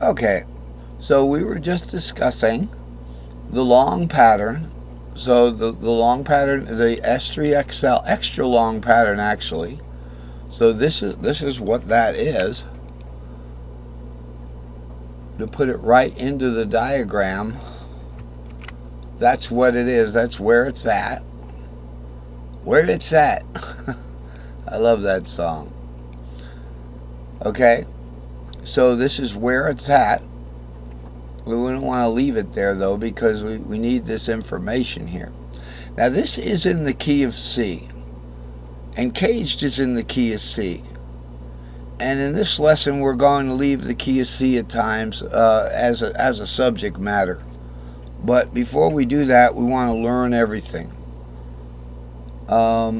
Okay, so we were just discussing the long pattern. So the long pattern, the S3XL extra long pattern actually. So this is what that is. To put it right into the diagram, that's what it is. That's where it's at. Where it's at. I love that song. Okay, so this is where it's at. We wouldn't want to leave it there though because we need this information here. Now this is in the key of C, and caged is in the key of C. And in this lesson we're going to leave the key of C at times as a subject matter. But before we do that, we want to learn everything. Or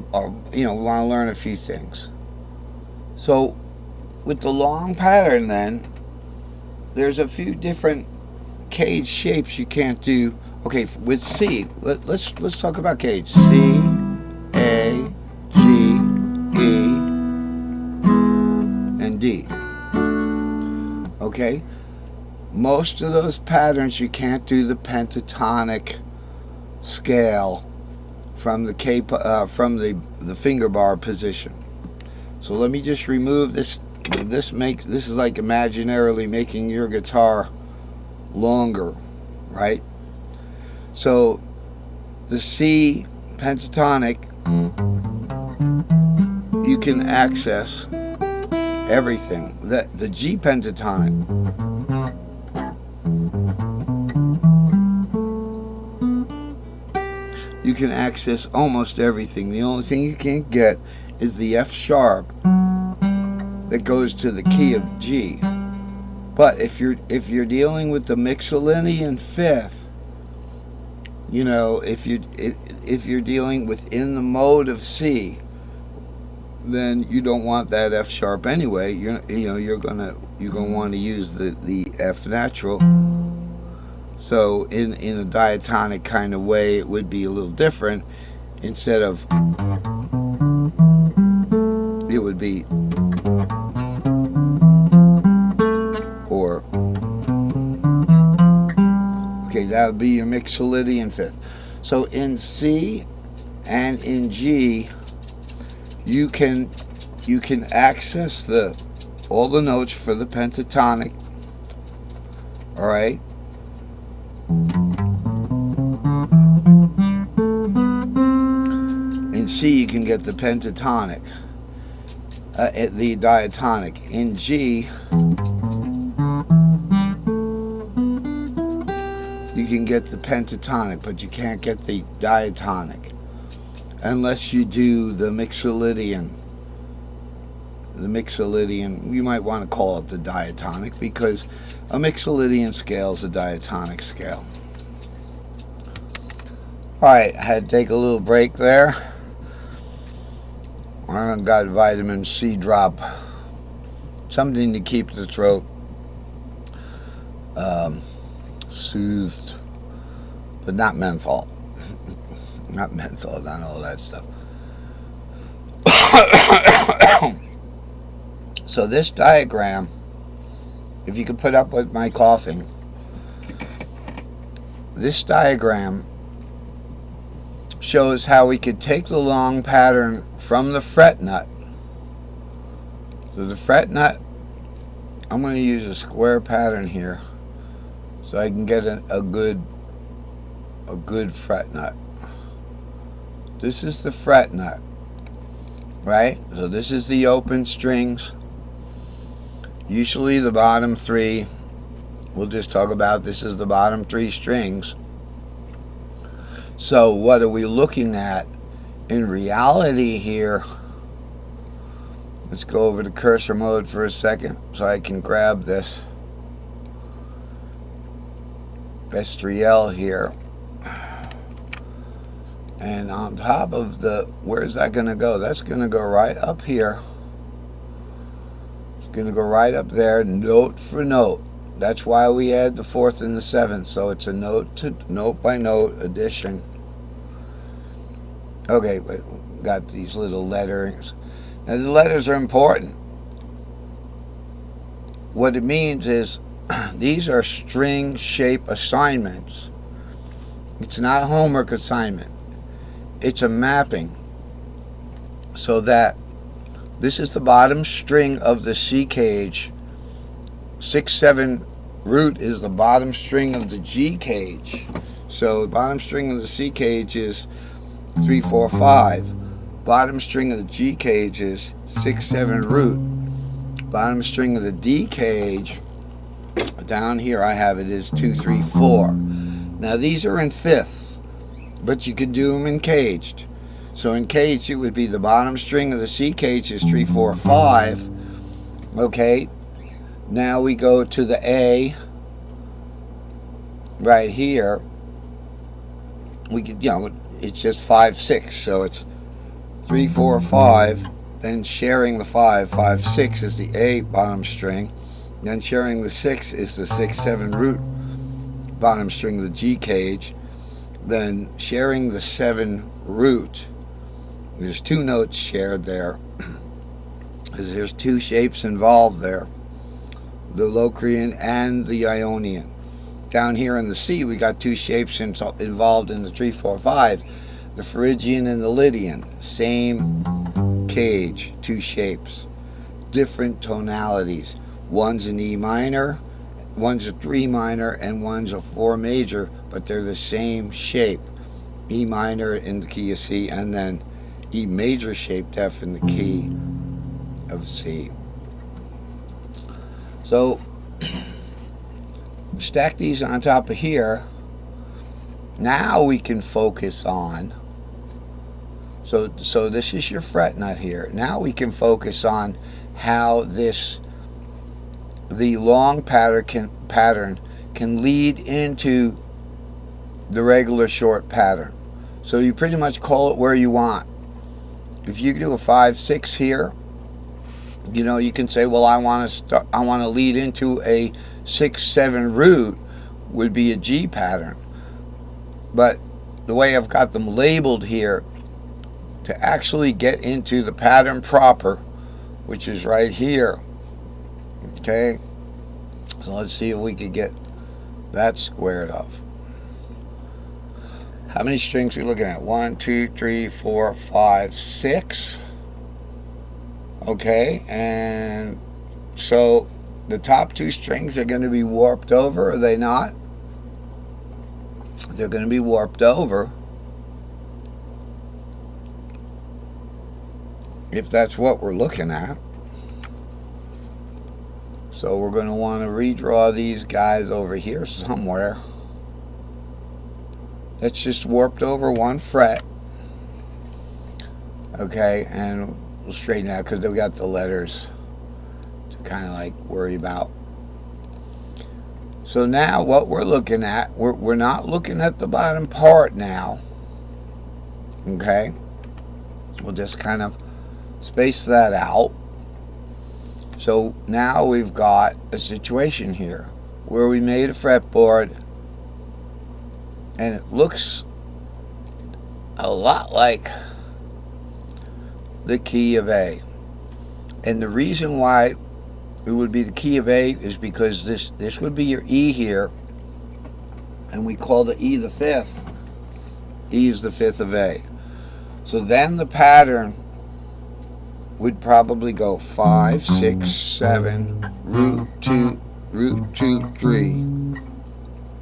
we want to learn a few things. So with the long pattern then, there's a few different cage shapes you can't do. Okay, with C, let's talk about cage. C, A, G, E, and D. Okay, most of those patterns you can't do the pentatonic scale from the the finger bar position. So let me just remove this. This is like imaginarily making your guitar longer, right? So the C pentatonic, you can access everything. The G pentatonic, you can access almost everything. The only thing you can't get is the F sharp that goes to the key of G. But if you're dealing with the Mixolydian fifth, if you're dealing within the mode of C, then you don't want that F sharp anyway. You're gonna want to use the F natural. So in a diatonic kind of way, it would be a little different. Instead of, it would be, or, okay, that would be your Mixolydian fifth. So in C and in G, you can access all the notes for the pentatonic. All right. In C, you can get the pentatonic, the diatonic. In G, you can get the pentatonic, but you can't get the diatonic unless you do the Mixolydian. The Mixolydian, you might want to call it the diatonic, because a Mixolydian scale is a diatonic scale. Alright, I had to take a little break there. I got vitamin C drop, something to keep the throat soothed, but not menthol. Not menthol, not all that stuff. So this diagram, if you could put up with my coughing, this diagram shows how we could take the long pattern from the fret nut. So the fret nut, I'm going to use a square pattern here so I can get a good fret nut. This is the fret nut, right? So this is the open strings. Usually the bottom three, we'll just talk about this is the bottom three strings. So what are we looking at in reality here? Let's go over to cursor mode for a second so I can grab this S3L here. And on top of where's that going to go? That's going to go right up here. It's going to go right up there, note for note. That's why we add the fourth and the seventh, so it's a note by note addition. Okay, but got these little letterings. Now the letters are important. What it means is These are string shape assignments. It's not a homework assignment. It's a mapping. So that this is the bottom string of the C cage. 6, 7 root is the bottom string of the G cage. So the bottom string of the C cage is 3, 4, 5. Bottom string of the G cage is 6, 7 root. Bottom string of the D cage, down here I have it, is 2, 3, 4. Now these are in fifths, but you could do them in caged. So in caged it would be the bottom string of the C cage is 3, 4, 5. Okay, now we go to the A right here. We could, it's just 5, 6, so it's 3, 4, 5. Then sharing the 5, 5, 6 is the A bottom string. Then sharing the 6 is the 6, 7 root bottom string of the G cage. Then sharing the 7 root. There's 2 notes shared there, because there's 2 shapes involved there, the Locrian and the Ionian. Down here in the C, we got 2 shapes involved in the 3, 4, 5, the Phrygian and the Lydian. Same cage, 2 shapes, different tonalities. One's an E minor, one's a 3 minor, and one's a 4 major, but they're the same shape. E minor in the key of C, and then E major shaped F in the key of C. So stack these on top of here. Now we can focus on, so this is your fret nut here. Now we can focus on how the long pattern can lead into the regular short pattern. So you pretty much call it where you want. If you do a 5, 6 here, you can say, well, I want to lead into a 6, 7 root would be a G pattern. But the way I've got them labeled here, to actually get into the pattern proper, which is right here. Okay, so let's see if we could get that squared up. How many strings are we looking at? 1, 2, 3, 4, 5, 6. Okay, and so the top 2 strings are going to be warped over, are they not? They're going to be warped over. If that's what we're looking at. So we're going to want to redraw these guys over here somewhere. That's just warped over 1 fret. Okay, and we'll straighten out because they've got the letters to kind of like worry about. So now what we're looking at, we're not looking at the bottom part now. Okay, we'll just kind of space that out. So now we've got a situation here where we made a fretboard and it looks a lot like the key of A. And the reason why it would be the key of A is because this would be your E here, and we call the E the 5th. E is the 5th of A. So then the pattern would probably go 5, 6, 7, root 2, root 2, 3.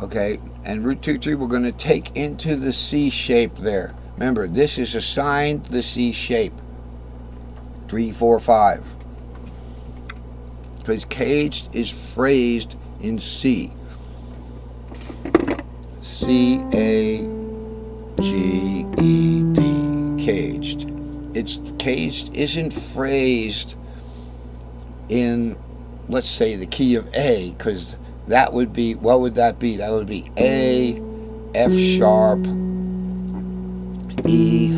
Okay, and root 2, 3 we're going to take into the C shape there. Remember, this is assigned the C shape. 3, 4, 5. Because caged is phrased in C. C-A-G-E-D. Caged. It's caged isn't phrased in, let's say, the key of A, because that would be, what would that be? That would be A, F sharp, E,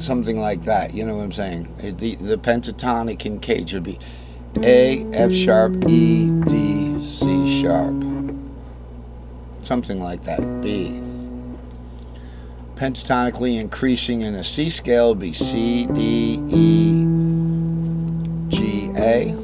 something like that. You know what I'm saying? The pentatonic in cage would be A, F sharp, E, D, C sharp. Something like that. B. Pentatonically increasing in a C scale would be C, D, E, G, A.